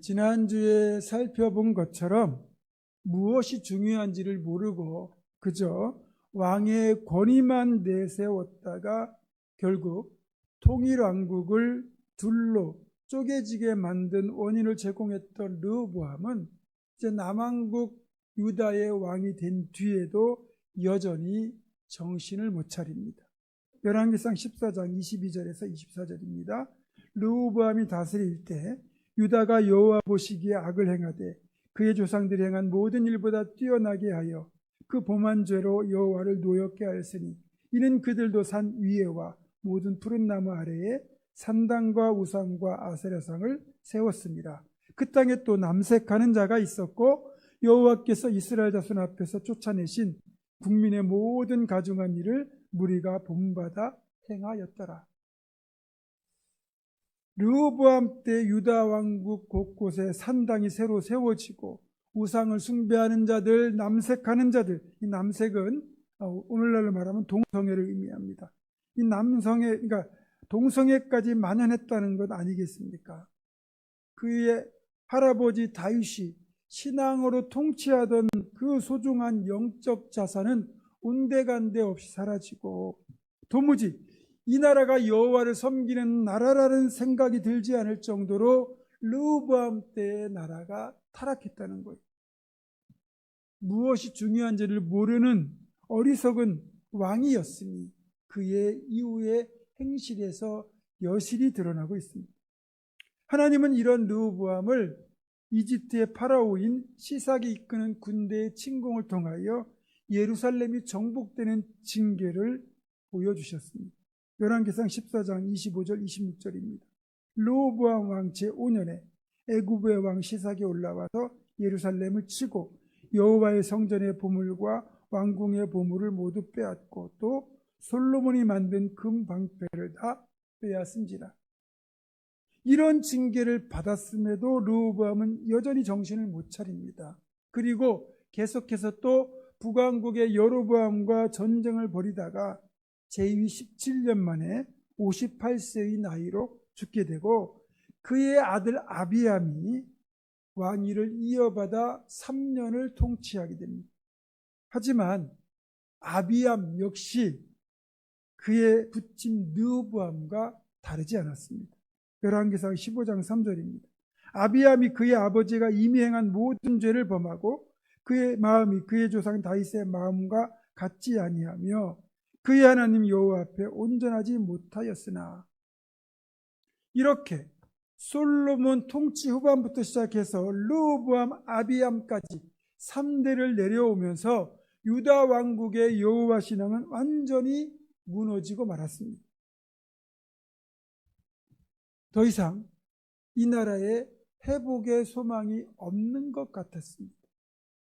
지난주에 살펴본 것처럼 무엇이 중요한지를 모르고 그저 왕의 권위만 내세웠다가 결국 통일왕국을 둘로 쪼개지게 만든 원인을 제공했던 르호보암은 이제 남왕국 유다의 왕이 된 뒤에도 여전히 정신을 못 차립니다. 열왕기상 14장 22절에서 24절입니다. 르호보암이 다스릴 때 유다가 여호와 보시기에 악을 행하되 그의 조상들이 행한 모든 일보다 뛰어나게 하여 그 범한 죄로 여호와를 노엽게 하였으니 이는 그들도 산 위에와 모든 푸른 나무 아래에 산당과 우상과 아세라상을 세웠습니다. 그 땅에 또 남색하는 자가 있었고 여호와께서 이스라엘 자손 앞에서 쫓아내신 국민의 모든 가증한 일을 무리가 본받아 행하였더라. 르호보암 때 유다 왕국 곳곳에 산당이 새로 세워지고 우상을 숭배하는 자들, 남색하는 자들, 이 남색은 오늘날로 말하면 동성애를 의미합니다. 이 남성애, 그러니까 동성애까지 만연했다는 것 아니겠습니까? 그의 할아버지 다윗이 신앙으로 통치하던 그 소중한 영적 자산은 온데간데 없이 사라지고 도무지 이 나라가 여호와를 섬기는 나라라는 생각이 들지 않을 정도로 르호보암 때의 나라가 타락했다는 거예요. 무엇이 중요한지를 모르는 어리석은 왕이었으니 그의 이후의 행실에서 여실히 드러나고 있습니다. 하나님은 이런 르호보암을 이집트의 파라오인 시삭이 이끄는 군대의 침공을 통하여 예루살렘이 정복되는 징계를 보여주셨습니다. 열왕기상 14장 25절 26절입니다. 르호보암 왕 제5년에 애굽의 왕 시삭이 올라와서 예루살렘을 치고 여호와의 성전의 보물과 왕궁의 보물을 모두 빼앗고 또 솔로몬이 만든 금 방패를 다 빼앗은지라. 이런 징계를 받았음에도 르호보암은 여전히 정신을 못 차립니다. 그리고 계속해서 또 북왕국의 여로보암과 전쟁을 벌이다가 제위 17년 만에 58세의 나이로 죽게 되고 그의 아들 아비암이 왕위를 이어받아 3년을 통치하게 됩니다. 하지만 아비암 역시 그의 부친 르호보암과 다르지 않았습니다. 열왕기상 15장 3절입니다. 아비암이 그의 아버지가 이미 행한 모든 죄를 범하고 그의 마음이 그의 조상 다윗의 마음과 같지 아니하며 그의 하나님 여호와 앞에 온전하지 못하였으나 이렇게 솔로몬 통치 후반부터 시작해서 르호보암 아비암까지 3대를 내려오면서 유다 왕국의 여호와 신앙은 완전히 무너지고 말았습니다. 더 이상 이 나라에 회복의 소망이 없는 것 같았습니다.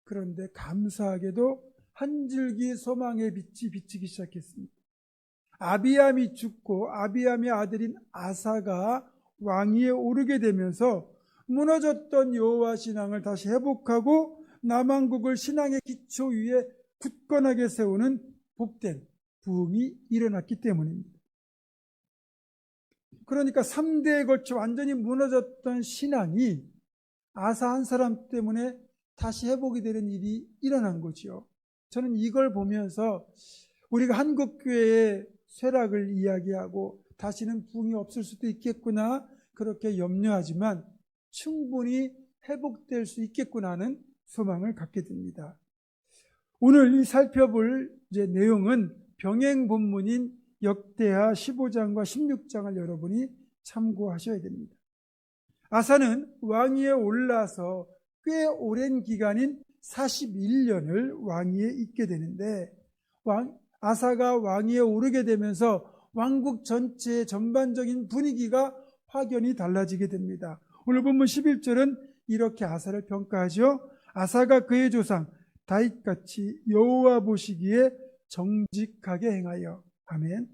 그런데 감사하게도 한 줄기 소망의 빛이 비치기 시작했습니다. 아비암이 죽고 아비암의 아들인 아사가 왕위에 오르게 되면서 무너졌던 여호와 신앙을 다시 회복하고 남왕국을 신앙의 기초 위에 굳건하게 세우는 복된 부흥이 일어났기 때문입니다. 그러니까 3대에 걸쳐 완전히 무너졌던 신앙이 아사 한 사람 때문에 다시 회복이 되는 일이 일어난 거죠. 저는 이걸 보면서 우리가 한국교회의 쇠락을 이야기하고 다시는 부흥이 없을 수도 있겠구나 그렇게 염려하지만 충분히 회복될 수 있겠구나 하는 소망을 갖게 됩니다. 오늘 이 살펴볼 내용은 병행 본문인 역대하 15장과 16장을 여러분이 참고하셔야 됩니다. 아사는 왕위에 올라서 꽤 오랜 기간인 41년을 왕위에 있게 되는데 아사가 왕위에 오르게 되면서 왕국 전체의 전반적인 분위기가 확연히 달라지게 됩니다. 오늘 본문 11절은 이렇게 아사를 평가하죠. 아사가 그의 조상 다윗같이 여호와 보시기에 정직하게 행하여. 아멘.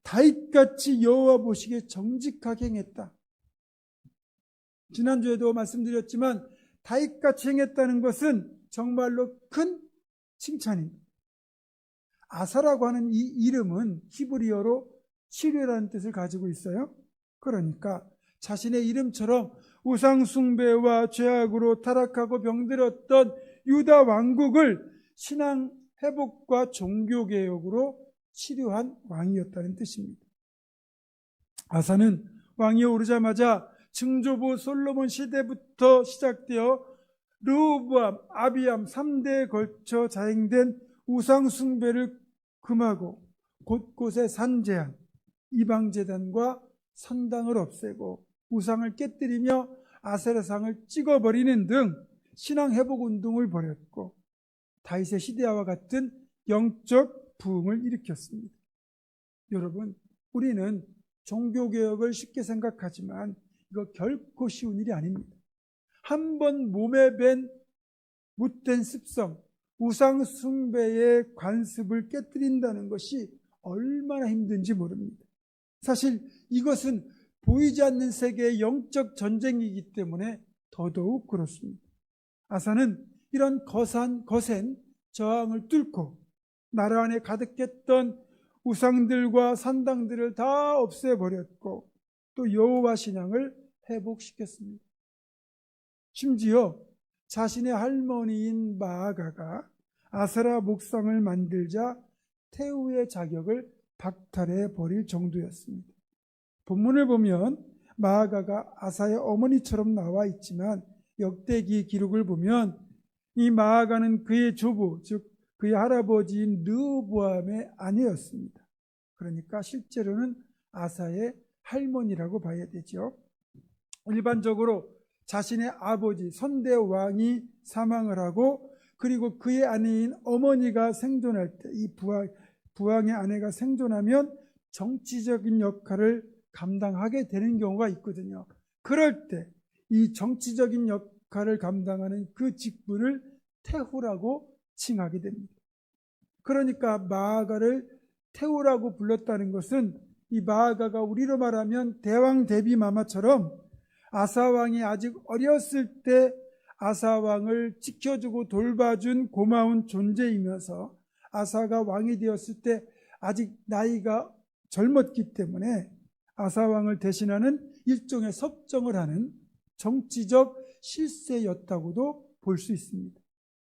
다윗같이 여호와 보시기에 정직하게 행했다. 지난주에도 말씀드렸지만 다윗같이 행했다는 것은 정말로 큰 칭찬입니다. 아사라고 하는 이 이름은 히브리어로 치료라는 뜻을 가지고 있어요. 그러니까 자신의 이름처럼 우상숭배와 죄악으로 타락하고 병들었던 유다 왕국을 신앙 회복과 종교개혁으로 치료한 왕이었다는 뜻입니다. 아사는 왕위에 오르자마자 증조부 솔로몬 시대부터 시작되어 르호보암, 아비암 3대에 걸쳐 자행된 우상숭배를 금하고 곳곳에 산제한 이방제단과 산당을 없애고 우상을 깨뜨리며 아세라상을 찍어버리는 등 신앙회복운동을 벌였고 다윗의 시대와 같은 영적 부흥을 일으켰습니다. 여러분, 우리는 종교개혁을 쉽게 생각하지만 이거 결코 쉬운 일이 아닙니다. 한 번 몸에 밴 못된 습성, 우상숭배의 관습을 깨뜨린다는 것이 얼마나 힘든지 모릅니다. 사실 이것은 보이지 않는 세계의 영적 전쟁이기 때문에 더더욱 그렇습니다. 아사는 이런 거센 저항을 뚫고 나라 안에 가득했던 우상들과 산당들을 다 없애버렸고 또 여호와 신앙을 회복시켰습니다. 심지어 자신의 할머니인 마아가가 아세라 목상을 만들자 태후의 자격을 박탈해 버릴 정도였습니다. 본문을 보면 마아가가 아사의 어머니처럼 나와 있지만 역대기 기록을 보면 이 마아가는 그의 조부, 즉 그의 할아버지인 르호보암의 아내였습니다. 그러니까 실제로는 아사의 할머니라고 봐야 되죠. 일반적으로 자신의 아버지 선대 왕이 사망을 하고 그리고 그의 아내인 어머니가 생존할 때 이 부왕의 아내가 생존하면 정치적인 역할을 감당하게 되는 경우가 있거든요. 그럴 때 이 정치적인 역할을 감당하는 그 직분을 태후라고 칭하게 됩니다. 그러니까 마아가를 태후라고 불렀다는 것은 이 마아가가 우리로 말하면 대왕 대비마마처럼 아사왕이 아직 어렸을 때 아사왕을 지켜주고 돌봐준 고마운 존재이면서 아사가 왕이 되었을 때 아직 나이가 젊었기 때문에 아사왕을 대신하는 일종의 섭정을 하는 정치적 실세였다고도 볼 수 있습니다.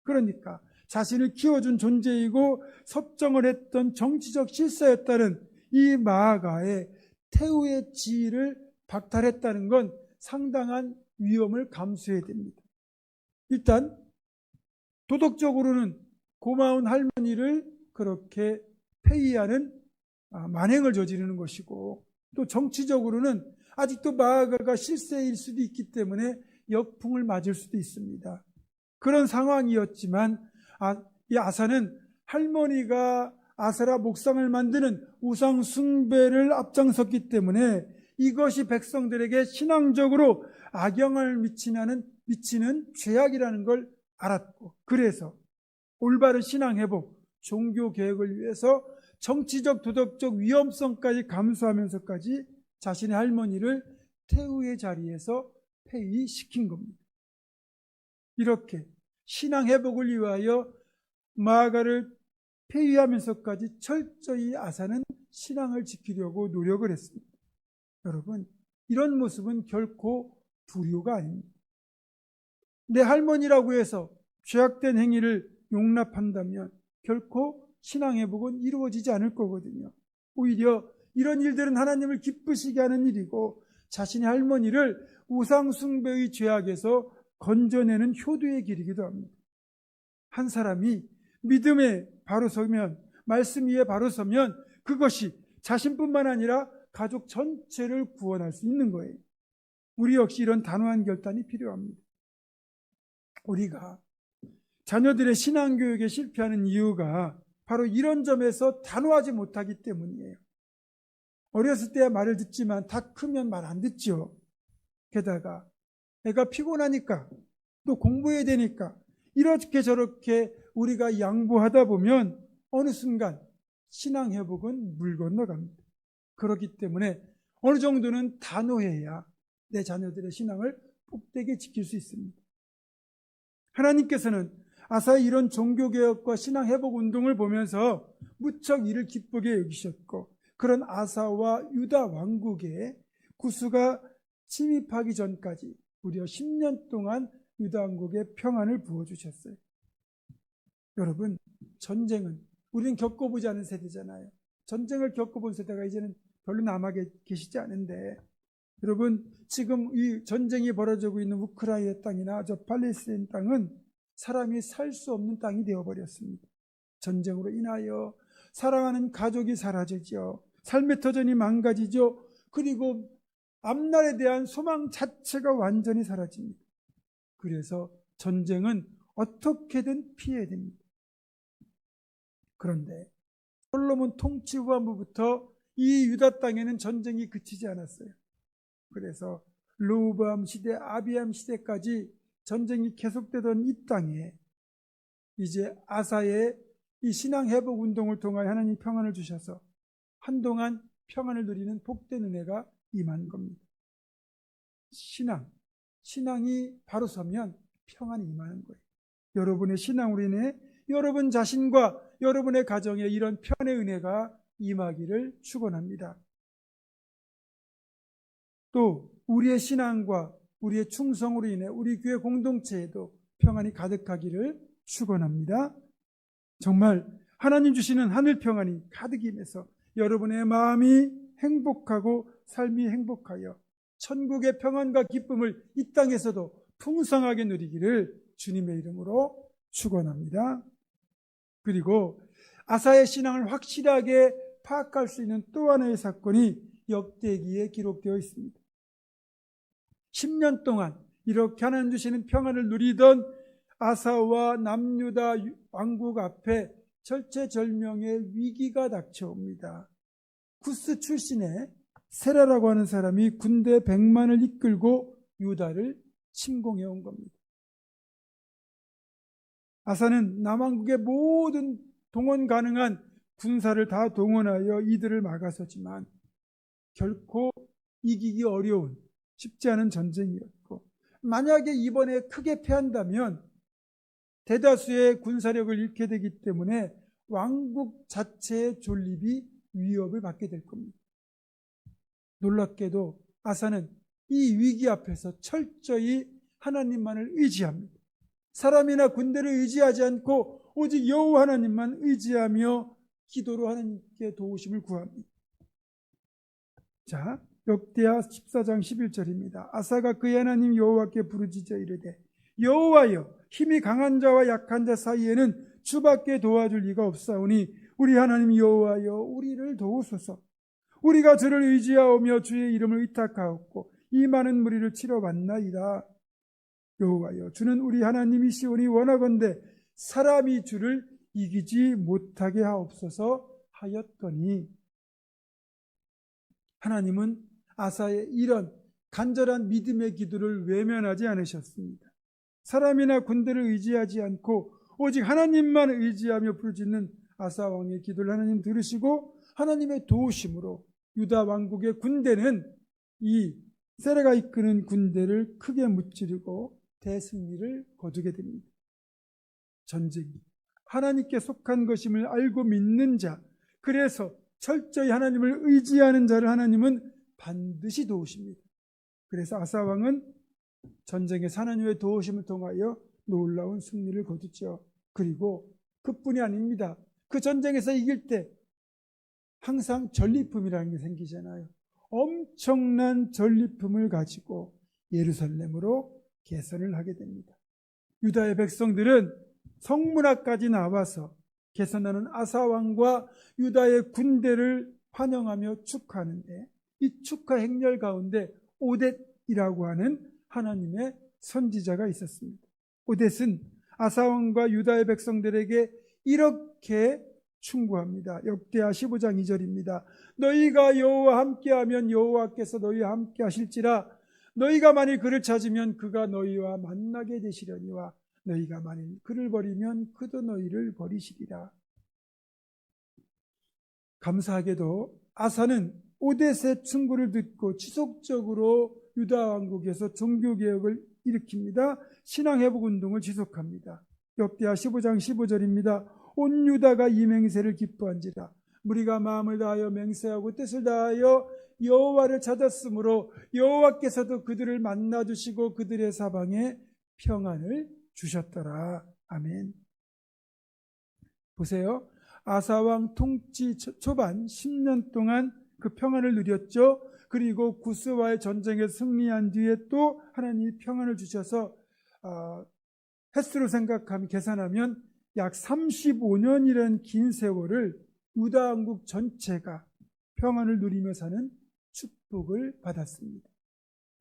그러니까 자신을 키워준 존재이고 섭정을 했던 정치적 실세였다는 이 마아가의 태후의 지위를 박탈했다는 건 상당한 위험을 감수해야 됩니다. 일단 도덕적으로는 고마운 할머니를 그렇게 폐위하는 만행을 저지르는 것이고 또 정치적으로는 아직도 마아가가 실세일 수도 있기 때문에 역풍을 맞을 수도 있습니다. 그런 상황이었지만 이 아사는 할머니가 아세라 목상을 만드는 우상 숭배를 앞장섰기 때문에 이것이 백성들에게 신앙적으로 악영향을 미치는 죄악이라는 걸 알았고 그래서 올바른 신앙 회복, 종교 개혁을 위해서 정치적 도덕적 위험성까지 감수하면서까지 자신의 할머니를 태후의 자리에서 폐위시킨 겁니다. 이렇게 신앙 회복을 위하여 마아가를 폐위하면서까지 철저히 아사는 신앙을 지키려고 노력을 했습니다. 여러분, 이런 모습은 결코 불효가 아닙니다. 내 할머니라고 해서 죄악된 행위를 용납한다면 결코 신앙 회복은 이루어지지 않을 거거든요. 오히려 이런 일들은 하나님을 기쁘시게 하는 일이고 자신의 할머니를 우상 숭배의 죄악에서 건져내는 효도의 길이기도 합니다. 한 사람이 믿음에 바로 서면, 말씀 위에 바로 서면 그것이 자신뿐만 아니라 가족 전체를 구원할 수 있는 거예요. 우리 역시 이런 단호한 결단이 필요합니다. 우리가 자녀들의 신앙교육에 실패하는 이유가 바로 이런 점에서 단호하지 못하기 때문이에요. 어렸을 때야 말을 듣지만 다 크면 말 안 듣죠. 게다가 애가 피곤하니까 또 공부해야 되니까 이렇게 저렇게 우리가 양보하다 보면 어느 순간 신앙 회복은 물 건너갑니다. 그렇기 때문에 어느 정도는 단호해야 내 자녀들의 신앙을 복되게 지킬 수 있습니다. 하나님께서는 아사의 이런 종교개혁과 신앙 회복 운동을 보면서 무척 이를 기쁘게 여기셨고 그런 아사와 유다 왕국의 구수가 침입하기 전까지 무려 10년 동안 유다 왕국에 평안을 부어주셨어요. 여러분, 전쟁은 우리는 겪어보지 않은 세대잖아요. 전쟁을 겪어본 세대가 이제는 별로 남아 계시지 않은데, 여러분, 지금 이 전쟁이 벌어지고 있는 우크라이나 땅이나 저 팔레스타인 땅은 사람이 살 수 없는 땅이 되어버렸습니다. 전쟁으로 인하여 사랑하는 가족이 사라지죠. 삶의 터전이 망가지죠. 그리고 앞날에 대한 소망 자체가 완전히 사라집니다. 그래서 전쟁은 어떻게든 피해야 됩니다. 그런데 솔로몬 통치 후반부부터 이 유다 땅에는 전쟁이 그치지 않았어요. 그래서 르호보암 시대, 아비암 시대까지 전쟁이 계속되던 이 땅에 이제 아사의 이 신앙 회복 운동을 통하여 하나님 평안을 주셔서 한동안 평안을 누리는 복된 은혜가 임한 겁니다. 신앙이 바로 서면 평안이 임하는 거예요. 여러분의 신앙으로 인해 여러분 자신과 여러분의 가정에 이런 편의 은혜가 임하기를 축원합니다. 또 우리의 신앙과 우리의 충성으로 인해 우리 교회 공동체에도 평안이 가득하기를 축원합니다. 정말 하나님 주시는 하늘 평안이 가득 임해서 여러분의 마음이 행복하고 삶이 행복하여 천국의 평안과 기쁨을 이 땅에서도 풍성하게 누리기를 주님의 이름으로 축원합니다. 그리고 아사의 신앙을 확실하게 파악할 수 있는 또 하나의 사건이 역대기에 기록되어 있습니다. 10년 동안 이렇게 하나님 주시는 평안을 누리던 아사와 남유다 왕국 앞에 절체절명의 위기가 닥쳐옵니다. 구스 출신의 세라라고 하는 사람이 군대 100만을 이끌고 유다를 침공해 온 겁니다. 아사는 남왕국의 모든 동원 가능한 군사를 다 동원하여 이들을 막아서지만 결코 이기기 어려운 쉽지 않은 전쟁이었고, 만약에 이번에 크게 패한다면 대다수의 군사력을 잃게 되기 때문에 왕국 자체의 존립이 위협을 받게 될 겁니다. 놀랍게도 아사는 이 위기 앞에서 철저히 하나님만을 의지합니다. 사람이나 군대를 의지하지 않고 오직 여호와 하나님만 의지하며 기도로 하나님께 도우심을 구합니다. 자, 역대하 14장 11절입니다. 아사가 그의 하나님 여호와께 부르짖어 이르되 여호와여, 힘이 강한 자와 약한 자 사이에는 주밖에 도와줄 리가 없사오니 우리 하나님 여호와여, 우리를 도우소서. 우리가 주를 의지하오며 주의 이름을 의탁하옵고 이 많은 무리를 치러 왔나이다. 여호와여, 주는 우리 하나님이시오니 원하건대 사람이 주를 이기지 못하게 하옵소서 하였더니, 하나님은 아사의 이런 간절한 믿음의 기도를 외면하지 않으셨습니다. 사람이나 군대를 의지하지 않고 오직 하나님만 의지하며 부르짖는 아사 왕의 기도를 하나님 들으시고 하나님의 도우심으로 유다 왕국의 군대는 이 세라가 이끄는 군대를 크게 무찌르고 대승리를 거두게 됩니다. 전쟁이 하나님께 속한 것임을 알고 믿는 자, 그래서 철저히 하나님을 의지하는 자를 하나님은 반드시 도우십니다. 그래서 아사 왕은 전쟁의 하나님의 도우심을 통하여 놀라운 승리를 거두죠. 그리고 그뿐이 아닙니다. 그 전쟁에서 이길 때 항상 전리품이라는 게 생기잖아요. 엄청난 전리품을 가지고 예루살렘으로 개선을 하게 됩니다. 유다의 백성들은 성문앞까지 나와서 개선하는 아사 왕과 유다의 군대를 환영하며 축하하는데, 이 축하 행렬 가운데 오뎃이라고 하는 하나님의 선지자가 있었습니다. 오뎃은 아사 왕과 유다의 백성들에게 이렇게 충고합니다. 역대하 15장 2절입니다. 너희가 여호와 함께하면 여호와께서 너희와 함께 하실지라. 너희가 만일 그를 찾으면 그가 너희와 만나게 되시려니와 너희가 만일 그를 버리면 그도 너희를 버리시리라. 감사하게도 아사는 오뎃의 충고를 듣고 지속적으로 유다 왕국에서 종교개혁을 일으킵니다. 신앙회복운동을 지속합니다. 역대하 15장 15절입니다. 온 유다가 이 맹세를 기뻐한지라. 무리가 마음을 다하여 맹세하고 뜻을 다하여 여호와를 찾았으므로 여호와께서도 그들을 만나 주시고 그들의 사방에 평안을 주셨더라. 아멘. 보세요. 아사왕 통치 초반 10년 동안 그 평안을 누렸죠. 그리고 구스와의 전쟁에 승리한 뒤에 또 하나님이 평안을 주셔서 횟수로 생각하면 계산하면 약 35년이라는 긴 세월을 유다 왕국 전체가 평안을 누리며 사는 축복을 받았습니다.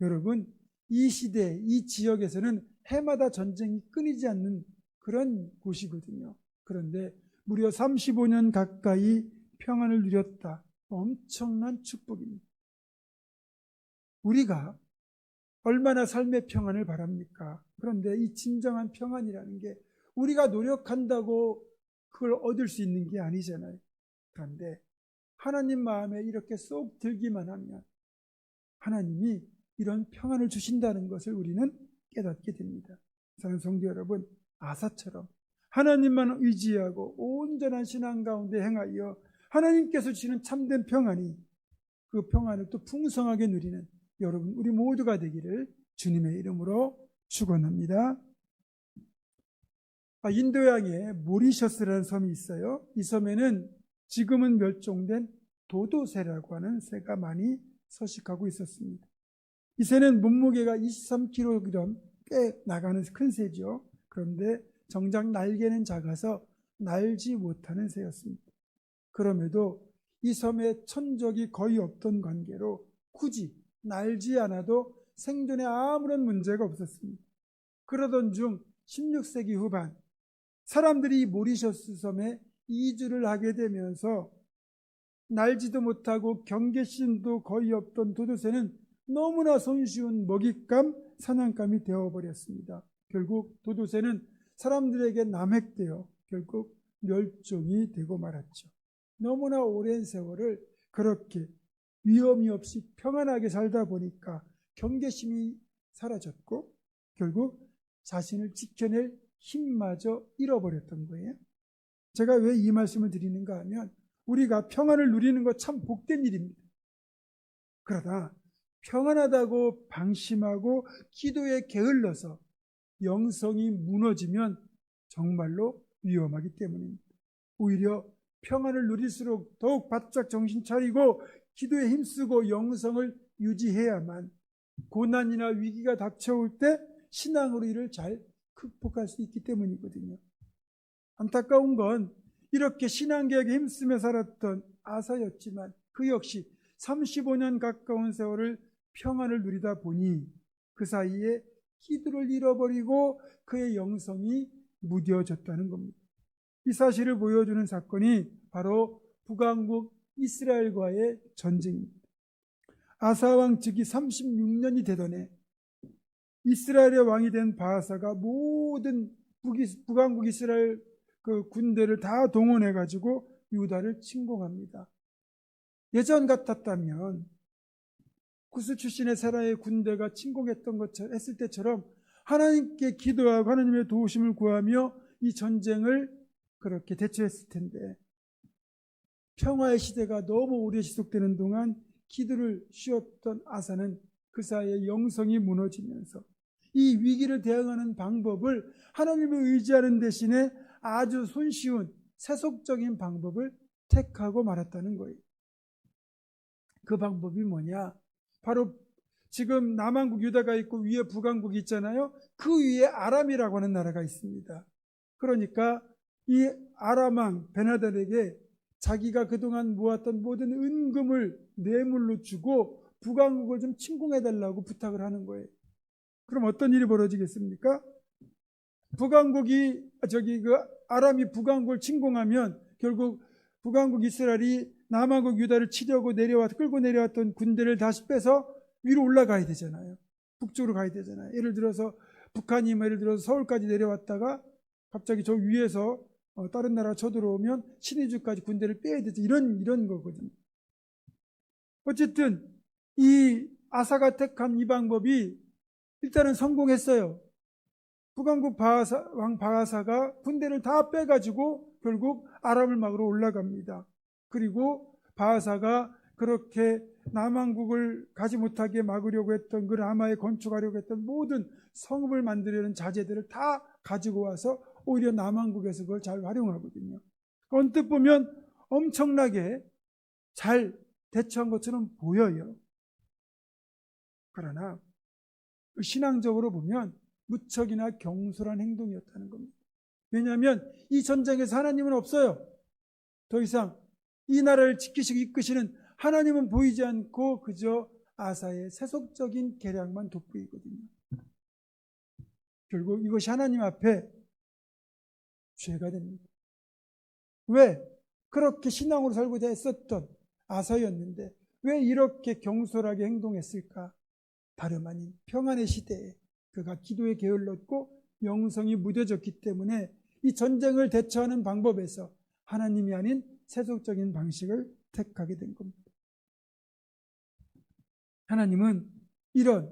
여러분, 이 시대, 이 지역에서는 해마다 전쟁이 끊이지 않는 그런 곳이거든요. 그런데 무려 35년 가까이 평안을 누렸다. 엄청난 축복입니다. 우리가 얼마나 삶의 평안을 바랍니까? 그런데 이 진정한 평안이라는 게 우리가 노력한다고 그걸 얻을 수 있는 게 아니잖아요. 그런데 하나님 마음에 이렇게 쏙 들기만 하면 하나님이 이런 평안을 주신다는 것을 우리는 깨닫게 됩니다. 사랑하는 성도 여러분, 아사처럼 하나님만 의지하고 온전한 신앙 가운데 행하여 하나님께서 주시는 참된 평안이 그 평안을 또 풍성하게 누리는 여러분, 우리 모두가 되기를 주님의 이름으로 축원합니다. 인도양에 모리셔스라는 섬이 있어요. 이 섬에는 지금은 멸종된 도도새라고 하는 새가 많이 서식하고 있었습니다. 이 새는 몸무게가 23kg 꽤 나가는 큰 새죠. 그런데 정작 날개는 작아서 날지 못하는 새였습니다. 그럼에도 이 섬에 천적이 거의 없던 관계로 굳이 날지 않아도 생존에 아무런 문제가 없었습니다. 그러던 중 16세기 후반 사람들이 모리셔스 섬에 이주를 하게 되면서 날지도 못하고 경계심도 거의 없던 도도새는 너무나 손쉬운 먹잇감, 사냥감이 되어버렸습니다. 결국 도도새는 사람들에게 남획되어 결국 멸종이 되고 말았죠. 너무나 오랜 세월을 그렇게 위험이 없이 평안하게 살다 보니까 경계심이 사라졌고 결국 자신을 지켜낼 힘마저 잃어버렸던 거예요. 제가 왜 이 말씀을 드리는가 하면 우리가 평안을 누리는 것 참 복된 일입니다. 그러나 평안하다고 방심하고 기도에 게을러서 영성이 무너지면 정말로 위험하기 때문입니다. 오히려 평안을 누릴수록 더욱 바짝 정신 차리고 기도에 힘쓰고 영성을 유지해야만 고난이나 위기가 닥쳐올 때 신앙으로 이를 잘 극복할 수 있기 때문이거든요. 안타까운 건 이렇게 신앙개혁에 힘쓰며 살았던 아사였지만 그 역시 35년 가까운 세월을 평안을 누리다 보니 그 사이에 기도를 잃어버리고 그의 영성이 무뎌졌다는 겁니다. 이 사실을 보여주는 사건이 바로 북왕국 이스라엘과의 전쟁입니다. 아사왕 즉위 36년이 되던 해 이스라엘의 왕이 된 바하사가 모든 북왕국 이스라엘 그 군대를 다 동원해가지고 유다를 침공합니다. 예전 같았다면 구스 출신의 세라의 군대가 침공했던 것처럼 했을 때처럼 하나님께 기도하고 하나님의 도우심을 구하며 이 전쟁을 그렇게 대처했을 텐데 평화의 시대가 너무 오래 지속되는 동안 기도를 쉬었던 아사는 그 사이에 영성이 무너지면서 이 위기를 대응하는 방법을 하나님을 의지하는 대신에 아주 손쉬운 세속적인 방법을 택하고 말았다는 거예요. 그 방법이 뭐냐? 바로 지금 남왕국 유다가 있고 위에 북왕국이 있잖아요. 그 위에 아람이라고 하는 나라가 있습니다. 그러니까 이 아람왕 베나달에게 자기가 그동안 모았던 모든 은금을 뇌물로 주고 북왕국을 좀 침공해달라고 부탁을 하는 거예요. 그럼 어떤 일이 벌어지겠습니까? 아람이 북왕국을 침공하면 결국 북왕국 이스라엘이 남왕국 유다를 치려고 끌고 내려왔던 군대를 다시 빼서 위로 올라가야 되잖아요. 북쪽으로 가야 되잖아요. 예를 들어서 북한이 예를 들어서 서울까지 내려왔다가 갑자기 저 위에서 다른 나라가 쳐들어오면 신의주까지 군대를 빼야 되지. 이런 거거든요. 어쨌든 이 아사가 택한 이 방법이 일단은 성공했어요. 북왕국 왕 바하사가 군대를 다 빼가지고 결국 아람을 막으러 올라갑니다. 그리고 바하사가 그렇게 남왕국을 가지 못하게 막으려고 했던, 그 라마에 건축하려고 했던 모든 성읍을 만들려는 자재들을 다 가지고 와서 오히려 남왕국에서 그걸 잘 활용하거든요. 언뜻 보면 엄청나게 잘 대처한 것처럼 보여요. 그러나 신앙적으로 보면 무척이나 경솔한 행동이었다는 겁니다. 왜냐하면 이 전쟁에서 하나님은 없어요. 더 이상 이 나라를 지키시고 이끄시는 하나님은 보이지 않고 그저 아사의 세속적인 계략만 돋보이거든요. 결국 이것이 하나님 앞에 죄가 됩니다. 왜? 그렇게 신앙으로 살고자 했었던 아사였는데 왜 이렇게 경솔하게 행동했을까? 다름 아닌 평안의 시대에 그가 기도에 게을렀고 영성이 무뎌졌기 때문에 이 전쟁을 대처하는 방법에서 하나님이 아닌 세속적인 방식을 택하게 된 겁니다. 하나님은 이런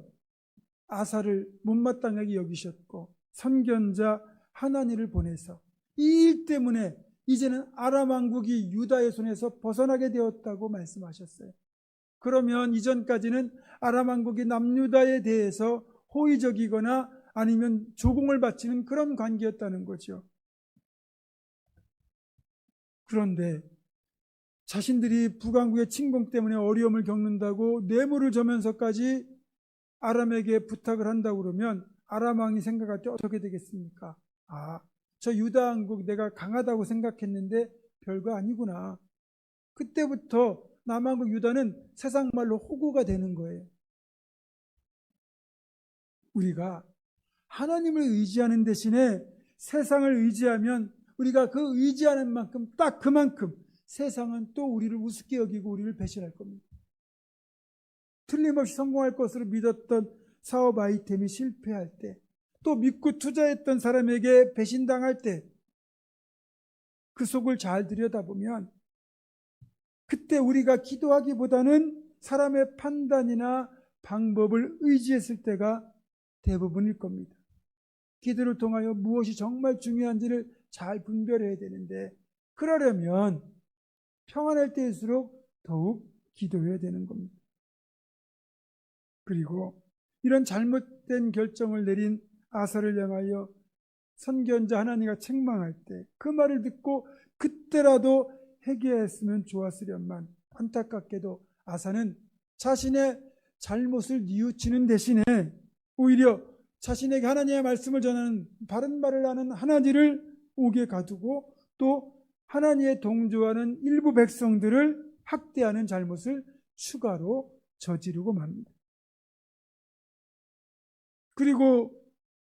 아사를 못마땅하게 여기셨고 선견자 하나니를 보내서 이 일 때문에 이제는 아람 왕국이 유다의 손에서 벗어나게 되었다고 말씀하셨어요. 그러면 이전까지는 아람 왕국이 남유다에 대해서 호의적이거나 아니면 조공을 바치는 그런 관계였다는 거죠. 그런데 자신들이 북왕국의 침공 때문에 어려움을 겪는다고 뇌물을 저면서까지 아람에게 부탁을 한다고 그러면 아람 왕이 생각할 때 어떻게 되겠습니까? 저 유다 왕국 내가 강하다고 생각했는데 별거 아니구나. 그때부터 남왕국 유다는 세상 말로 호구가 되는 거예요. 우리가 하나님을 의지하는 대신에 세상을 의지하면 우리가 그 의지하는 만큼 딱 그만큼 세상은 또 우리를 우습게 여기고 우리를 배신할 겁니다. 틀림없이 성공할 것으로 믿었던 사업 아이템이 실패할 때, 또 믿고 투자했던 사람에게 배신당할 때 그 속을 잘 들여다보면 그때 우리가 기도하기보다는 사람의 판단이나 방법을 의지했을 때가 대부분일 겁니다. 기도를 통하여 무엇이 정말 중요한지를 잘 분별해야 되는데 그러려면 평안할 때일수록 더욱 기도해야 되는 겁니다. 그리고 이런 잘못된 결정을 내린 아사를 향하여 선견자 하나니가 책망할 때 그 말을 듣고 그때라도 회개했으면 좋았으련만 안타깝게도 아사는 자신의 잘못을 뉘우치는 대신에 오히려 자신에게 하나님의 말씀을 전하는 바른 말을 하는 하나니를 옥에 가두고 또 하나님의 동조하는 일부 백성들을 학대하는 잘못을 추가로 저지르고 맙니다. 그리고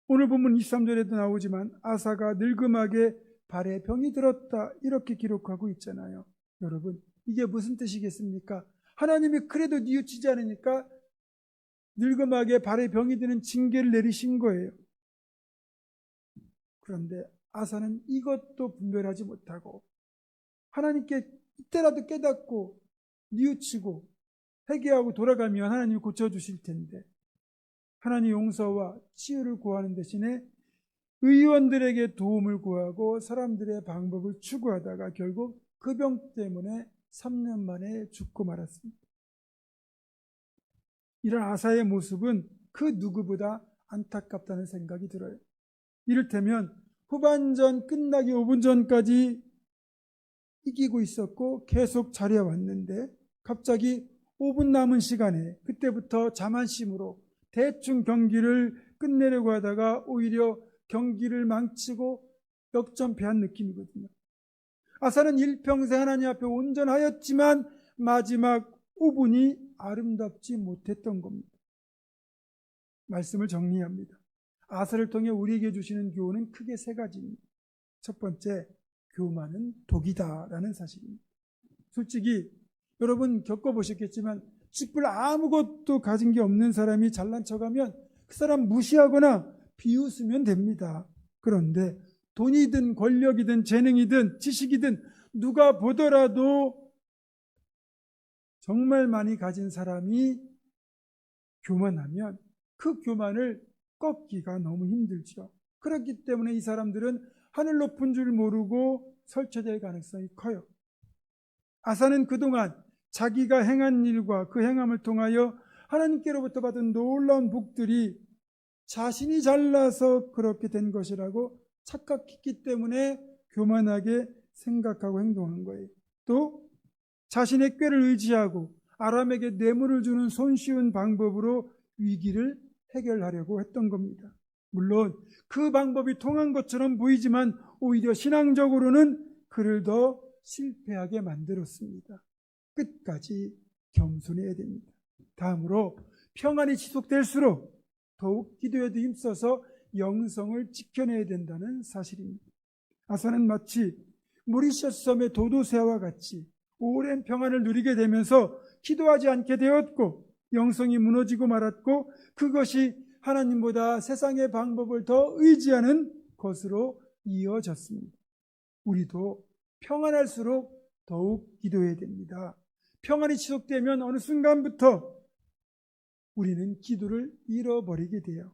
오늘 본문 23절에도 나오지만 아사가 늙음하게 발에 병이 들었다 이렇게 기록하고 있잖아요. 여러분 이게 무슨 뜻이겠습니까? 하나님이 그래도 뉘우치지 않으니까 늙음하게 발에 병이 드는 징계를 내리신 거예요. 그런데 아사는 이것도 분별하지 못하고 하나님께 이때라도 깨닫고 뉘우치고 회개하고 돌아가면 하나님이 고쳐주실 텐데 하나님 용서와 치유를 구하는 대신에 의원들에게 도움을 구하고 사람들의 방법을 추구하다가 결국 그 병 때문에 3년 만에 죽고 말았습니다. 이런 아사의 모습은 그 누구보다 안타깝다는 생각이 들어요. 이를테면 후반전 끝나기 5분 전까지 이기고 있었고 계속 잘해왔는데 갑자기 5분 남은 시간에 그때부터 자만심으로 대충 경기를 끝내려고 하다가 오히려 경기를 망치고 역전패한 느낌이거든요. 아사는 일평생 하나님 앞에 온전하였지만 마지막 5분이 아름답지 못했던 겁니다. 말씀을 정리합니다. 아사를 통해 우리에게 주시는 교훈은 크게 세 가지입니다. 첫 번째, 교만은 독이다라는 사실입니다. 솔직히 여러분 겪어보셨겠지만 쥐뿔 아무것도 가진 게 없는 사람이 잘난 척하면 그 사람 무시하거나 비웃으면 됩니다. 그런데 돈이든 권력이든 재능이든 지식이든 누가 보더라도 정말 많이 가진 사람이 교만하면 그 교만을 꺾기가 너무 힘들죠. 그렇기 때문에 이 사람들은 하늘 높은 줄 모르고 설치될 가능성이 커요. 아사는 그동안 자기가 행한 일과 그 행함을 통하여 하나님께로부터 받은 놀라운 복들이 자신이 잘나서 그렇게 된 것이라고 착각했기 때문에 교만하게 생각하고 행동한 거예요. 또 자신의 꾀를 의지하고 아람에게 뇌물을 주는 손쉬운 방법으로 위기를 해결하려고 했던 겁니다. 물론 그 방법이 통한 것처럼 보이지만 오히려 신앙적으로는 그를 더 실패하게 만들었습니다. 끝까지 겸손해야 됩니다. 다음으로 평안이 지속될수록 더욱 기도에도 힘써서 영성을 지켜내야 된다는 사실입니다. 아사는 마치 모리셔스 섬의 도도새와 같이 오랜 평안을 누리게 되면서 기도하지 않게 되었고 영성이 무너지고 말았고 그것이 하나님보다 세상의 방법을 더 의지하는 것으로 이어졌습니다. 우리도 평안할수록 더욱 기도해야 됩니다. 평안이 지속되면 어느 순간부터 우리는 기도를 잃어버리게 돼요.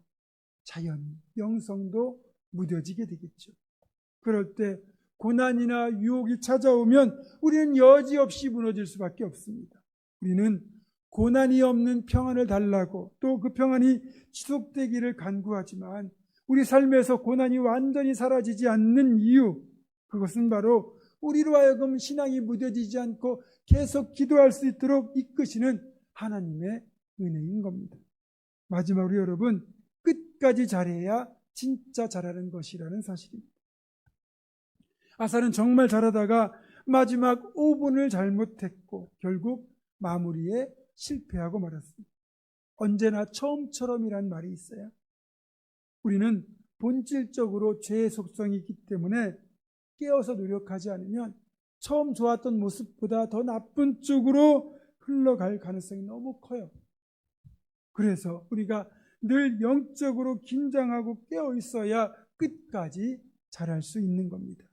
자연히 영성도 무뎌지게 되겠죠. 그럴 때 고난이나 유혹이 찾아오면 우리는 여지없이 무너질 수밖에 없습니다. 우리는 고난이 없는 평안을 달라고 또 그 평안이 지속되기를 간구하지만 우리 삶에서 고난이 완전히 사라지지 않는 이유, 그것은 바로 우리로 하여금 신앙이 무뎌지지 않고 계속 기도할 수 있도록 이끄시는 하나님의 은혜인 겁니다. 마지막으로 여러분, 끝까지 잘해야 진짜 잘하는 것이라는 사실입니다. 아사는 정말 잘하다가 마지막 5분을 잘못했고 결국 마무리에 실패하고 말았습니다. 언제나 처음처럼이란 말이 있어요. 우리는 본질적으로 죄의 속성이 있기 때문에 깨어서 노력하지 않으면 처음 좋았던 모습보다 더 나쁜 쪽으로 흘러갈 가능성이 너무 커요. 그래서 우리가 늘 영적으로 긴장하고 깨어 있어야 끝까지 잘할 수 있는 겁니다.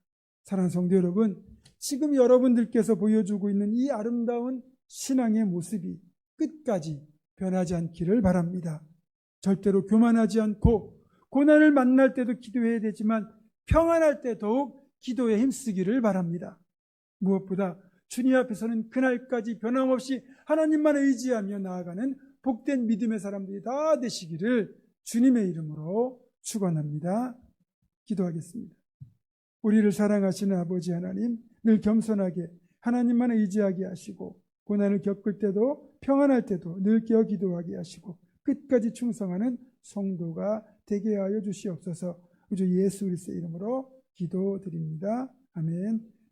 사랑하는 성도 여러분, 지금 여러분들께서 보여주고 있는 이 아름다운 신앙의 모습이 끝까지 변하지 않기를 바랍니다. 절대로 교만하지 않고 고난을 만날 때도 기도해야 되지만 평안할 때 더욱 기도에 힘쓰기를 바랍니다. 무엇보다 주님 앞에서는 그날까지 변함없이 하나님만 의지하며 나아가는 복된 믿음의 사람들이 다 되시기를 주님의 이름으로 축원합니다. 기도하겠습니다. 우리를 사랑하시는 아버지 하나님, 늘 겸손하게 하나님만 의지하게 하시고 고난을 겪을 때도 평안할 때도 늘 깨어 기도하게 하시고 끝까지 충성하는 성도가 되게 하여 주시옵소서. 우주 예수 그리스도의 이름으로 기도드립니다. 아멘.